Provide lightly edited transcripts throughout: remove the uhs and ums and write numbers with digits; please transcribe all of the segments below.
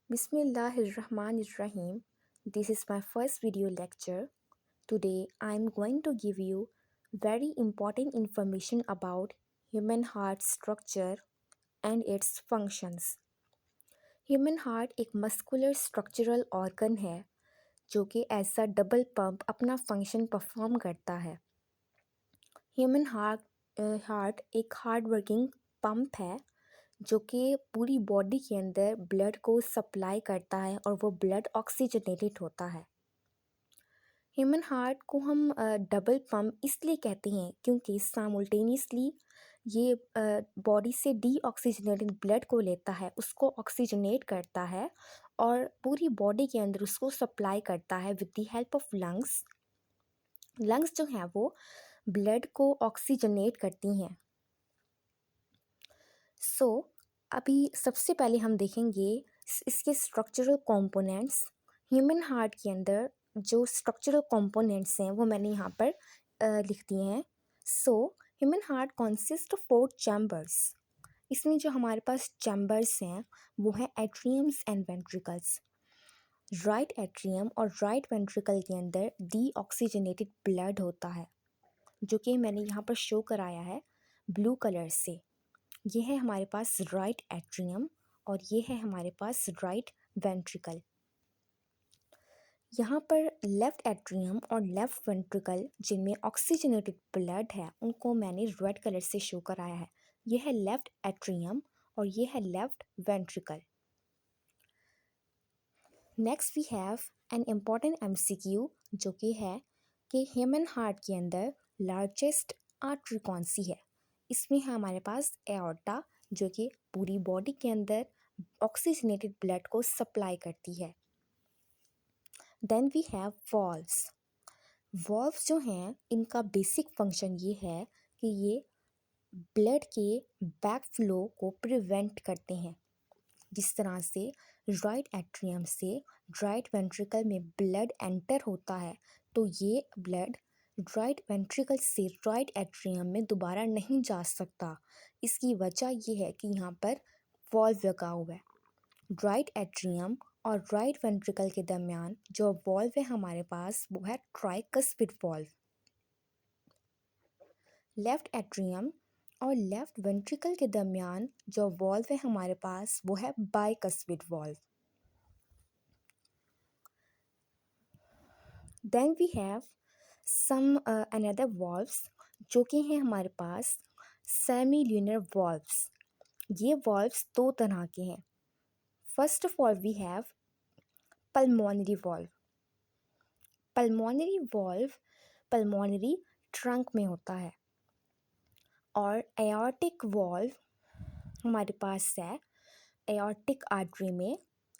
Bismillahirrahmanirrahim. This is my first video lecture. Today I am going to give you very important information about human heart structure and its functions. Human heart एक muscular structural organ है जो कि as a double pump अपना function perform करता है। Human heart एक hard working pump है जो कि पूरी बॉडी के अंदर ब्लड को सप्लाई करता है और वो ब्लड ऑक्सीजनेटेड होता है। ह्यूमन हार्ट को हम डबल पंप इसलिए कहते हैं क्योंकि साइमल्टेनियसली ये बॉडी से डीऑक्सीजनेटेड ब्लड को लेता है, उसको ऑक्सीजनेट करता है और पूरी बॉडी के अंदर उसको सप्लाई करता है with the help of lungs. Lungs जो हैं वो ब्लड को ऑक्सीजनेट करती हैं। अभी सबसे पहले हम देखेंगे इसके स्ट्रक्चरल कंपोनेंट्स। ह्यूमन हार्ट के अंदर जो स्ट्रक्चरल कंपोनेंट्स हैं वो मैंने यहाँ पर लिख दिए हैं। Human heart consist of 4 chambers. इसमें जो हमारे पास चैम्बर्स हैं वो हैं atriums and ventricles. Right atrium और राइट वेंट्रिकल के अंदर डीऑक्सीजनेटेड ब्लड होता है जो कि मैंने यहाँ पर शो कराया है ब्लू कलर से। ये है हमारे पास राइट एट्रियम और ये है हमारे पास राइट वेंट्रिकल। यहाँ पर लेफ़्ट एट्रियम और लेफ़्ट वेंट्रिकल जिनमें ऑक्सीजनेटेड ब्लड है उनको मैंने रेड कलर से शो कराया है। ये है लेफ़्ट एट्रियम और ये है left ventricle. Next we have an important MCQ जो कि है कि ह्यूमन हार्ट के अंदर लार्जेस्ट आर्टरी कौन सी है। इसमें है हमारे पास एओर्टा जो कि पूरी बॉडी के अंदर ऑक्सीजनेटेड ब्लड को सप्लाई करती है। Then we have valves. Valves जो हैं इनका बेसिक फंक्शन ये है कि ये ब्लड के बैक फ्लो को प्रिवेंट करते हैं। जिस तरह से राइट एट्रियम से राइट वेंट्रिकल में ब्लड एंटर होता है तो ये ब्लड राइट वेंट्रिकल से राइट एट्रियम में दोबारा नहीं जा सकता। इसकी वजह ये है कि यहाँ पर वॉल्व लगा हुआ है। राइट एट्रियम और राइट वेंट्रिकल के दरमियान जो वॉल्व है हमारे पास वो है ट्राइकस्पिड वॉल्व। लेफ्ट एट्रियम और लेफ्ट वेंट्रिकल के दरमियान जो वॉल्व है हमारे पास वो है bicuspid valve. Then we have some another valves जो कि हैं हमारे पास सेमी ल्यूनर वॉल्व्स। ये वॉल्व्स दो तरह के हैं। First of all we have pulmonary valve. Pulmonary valve pulmonary trunk में होता है और एओर्टिक वॉल्व हमारे पास है एओर्टिक आर्टरी में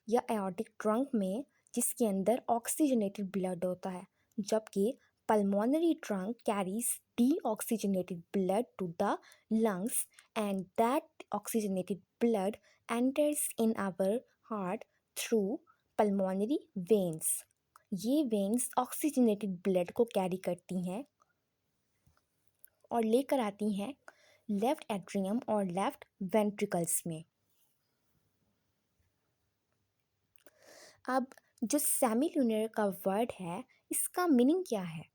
या एओर्टिक ट्रंक में जिसके अंदर ऑक्सीजनेटेड ब्लड होता है, जबकि pulmonary trunk carries deoxygenated blood to the lungs and that oxygenated blood enters in our heart through pulmonary veins। ये वेन्स ऑक्सीजनेटेड ब्लड को कैरी करती हैं और लेकर आती हैं लेफ्ट एट्रियम और लेफ्ट वेंट्रिकल्स में। अब जो सेमी ल्यूनर का वर्ड है इसका मीनिंग क्या है।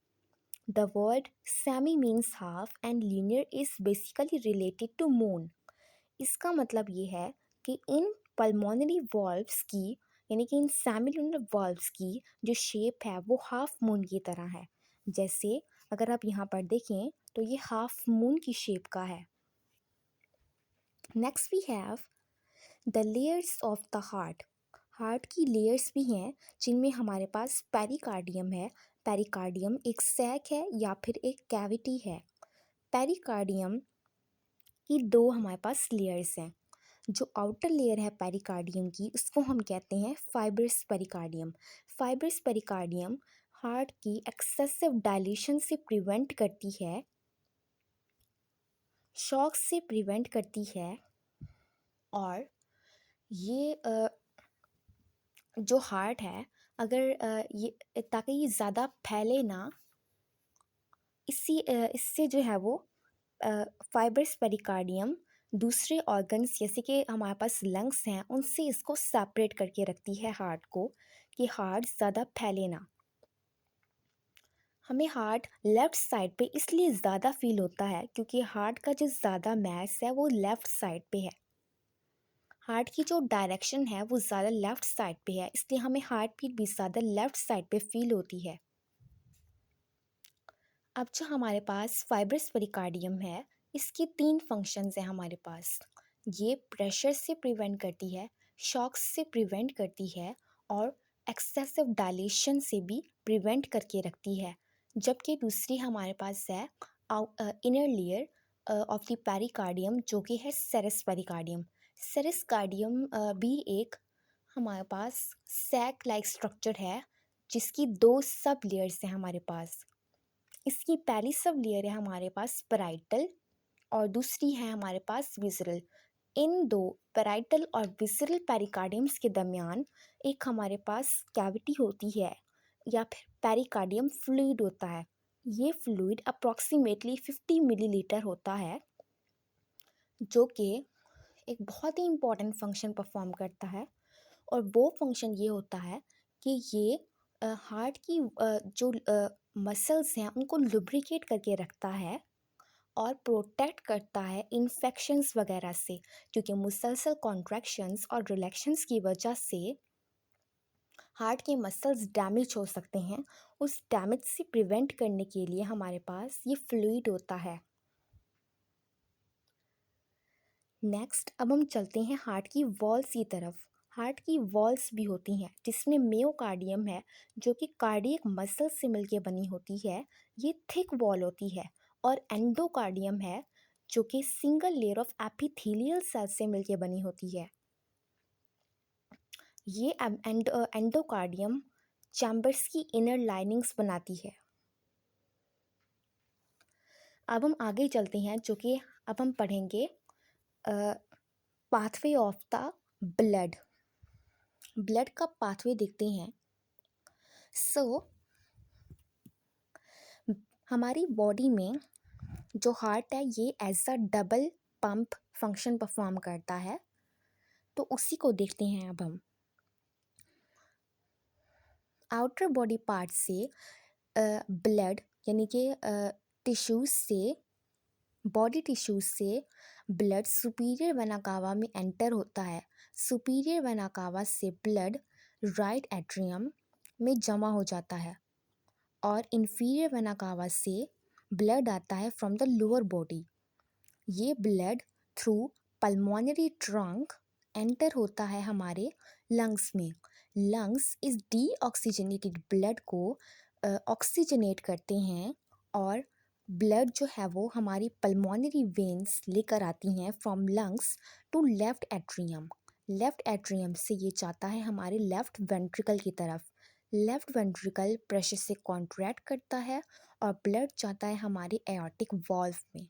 The word semi means half and lunar is basically related to moon. इसका मतलब ये है कि इन पल्मोनरी वॉल्व्स की यानी कि इन सेमी ल्यूनर वॉल्व्स की जो शेप है वो हाफ मून की तरह है। जैसे अगर आप यहाँ पर देखें तो ये हाफ मून की शेप का है। Next we have the layers of the heart. Heart की लेयर्स भी हैं जिनमें हमारे पास पेरिकार्डियम है। पेरिकार्डियम एक सैक है या फिर एक कैविटी है। पेरिकार्डियम की दो हमारे पास लेयर्स हैं। जो आउटर लेयर है पेरिकार्डियम की उसको हम कहते हैं fibrous pericardium. Fibrous pericardium heart की एक्सेसिव डायलेशन से प्रिवेंट करती है, शॉक से प्रिवेंट करती है और ये जो हार्ट है अगर ये ताकि ये ज़्यादा फैले ना इससे जो है वो फाइब्रस पेरिकार्डियम दूसरे ऑर्गन्स जैसे कि हमारे पास लंग्स हैं उनसे इसको सेपरेट करके रखती है हार्ट को, कि हार्ट ज़्यादा फैले ना। हमें हार्ट लेफ़्ट साइड पे इसलिए ज़्यादा फील होता है क्योंकि हार्ट का जो ज़्यादा मास है वो लेफ़्ट साइड पे है। हार्ट की जो डायरेक्शन है वो ज़्यादा लेफ़्ट साइड पे है, इसलिए हमें हार्ट बीट भी ज़्यादा लेफ़्ट साइड पे फील होती है। अब जो हमारे पास फाइब्रस पेरिकार्डियम है, इसके 3 फंक्शंस हैं हमारे पास। ये प्रेशर से प्रिवेंट करती है, शॉक्स से प्रिवेंट करती है और एक्सेसिव डायलेशन से भी प्रिवेंट करके रखती है। जबकि दूसरी हमारे पास है inner layer of the pericardium, जो कि है सेरेस पेरिकार्डियम। सेरेस कार्डियम भी एक हमारे पास सैक लाइक स्ट्रक्चर है, जिसकी 2 सब लेयर्स हैं हमारे पास। इसकी पहली सब लेयर है हमारे पास पैराइटल और दूसरी है हमारे पास विसरल। इन दो पैराइटल और विसरल पेरिकार्डियम्स के दरमियान एक हमारे पास कैविटी होती है या फिर पेरिकार्डियम फ्लूइड होता है। ये फ्लूइड अप्रॉक्सीमेटली 50 मिलीलीटर होता है, जो कि एक बहुत ही इम्पॉर्टेंट फंक्शन परफॉर्म करता है। और वो फंक्शन ये होता है कि ये हार्ट की जो मसल्स हैं उनको लुब्रिकेट करके रखता है और प्रोटेक्ट करता है इन्फेक्शंस वगैरह से, क्योंकि मुसलसल कॉन्ट्रैक्शंस और रिलैक्शंस की वजह से हार्ट के मसल्स डैमेज हो सकते हैं। उस डैमेज से प्रिवेंट करने के लिए हमारे पास ये फ्लूइड होता है। नेक्स्ट अब हम चलते हैं हार्ट की वॉल्स की तरफ। हार्ट की वॉल्स भी होती हैं जिसमें मियोकार्डियम है, जो कि कार्डियक मसल से मिलकर बनी होती है। ये थिक वॉल होती है। और एंडोकार्डियम है, जो कि single layer of epithelial cell से मिलकर बनी होती है। ये एंडोकार्डियम चैम्बर्स की इनर लाइनिंग्स बनाती है। अब हम आगे चलते हैं, जो कि अब हम पढ़ेंगे pathway of the blood. Blood का पाथवे देखते हैं। हमारी बॉडी में जो हार्ट है ये as a double pump function perform करता है, तो उसी को देखते हैं अब हम। आउटर बॉडी पार्ट से ब्लड यानी कि टिश्यूज से बॉडी टिश्यूज से ब्लड सुपीरियर वेना कावा में एंटर होता है। सुपीरियर वेना कावा से ब्लड राइट एट्रियम में जमा हो जाता है और इन्फीरियर वेना कावा से ब्लड आता है फ्रॉम द लोअर बॉडी। ये blood through pulmonary trunk enter होता है हमारे लंग्स में। लंग्स इस डीऑक्सीजनेटेड ब्लड को ऑक्सीजनेट करते हैं और ब्लड जो है वो हमारी पल्मोनरी वेन्स लेकर आती हैं from lungs to left atrium. Left atrium से ये जाता है हमारे लेफ्ट वेंट्रिकल की तरफ। लेफ्ट वेंट्रिकल प्रेशर से कॉन्ट्रैक्ट करता है और ब्लड जाता है हमारे एओर्टिक वॉल्व में।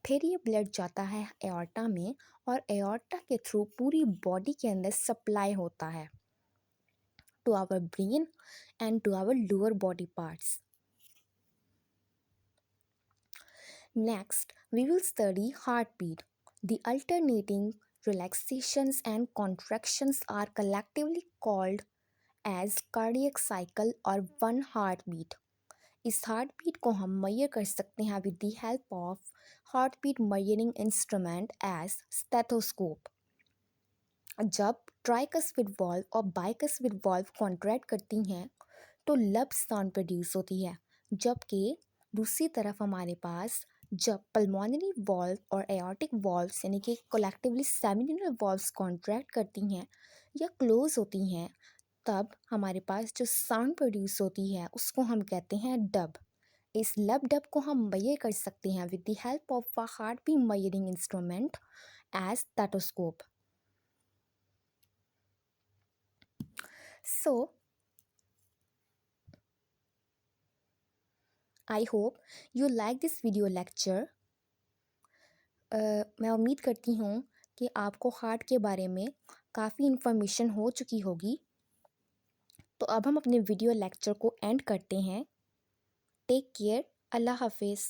फिर ये ब्लड जाता है एओर्टा में और एओर्टा के थ्रू पूरी बॉडी के अंदर सप्लाई होता है to our brain and to our lower body parts. Next, we will study heartbeat. The alternating relaxations and contractions are collectively called as cardiac cycle or one heartbeat. इस heart beat को हम measure कर सकते हैं with the help of heart beat measuring instrument as stethoscope. जब tricuspid valve और bicuspid valve contract करती हैं तो लब साउंड प्रोड्यूस होती है, जबकि दूसरी तरफ हमारे पास जब पल्मोनरी वॉल्व और एओर्टिक वॉल्व्स यानी कि कलेक्टिवली सेमिनल वॉल्व्स कॉन्ट्रैक्ट करती हैं या क्लोज होती हैं, तब हमारे पास जो साउंड प्रोड्यूस होती है उसको हम कहते हैं डब। इस लब डब को हम मेजर कर सकते हैं with the help of a heart beat measuring instrument as stethoscope. So, I hope you like this video lecture. मैं उम्मीद करती हूँ कि आपको हार्ट के बारे में काफ़ी इन्फॉर्मेशन हो चुकी होगी। तो अब हम अपने वीडियो लेक्चर को एंड करते हैं। Take care. अल्लाह हाफिज़।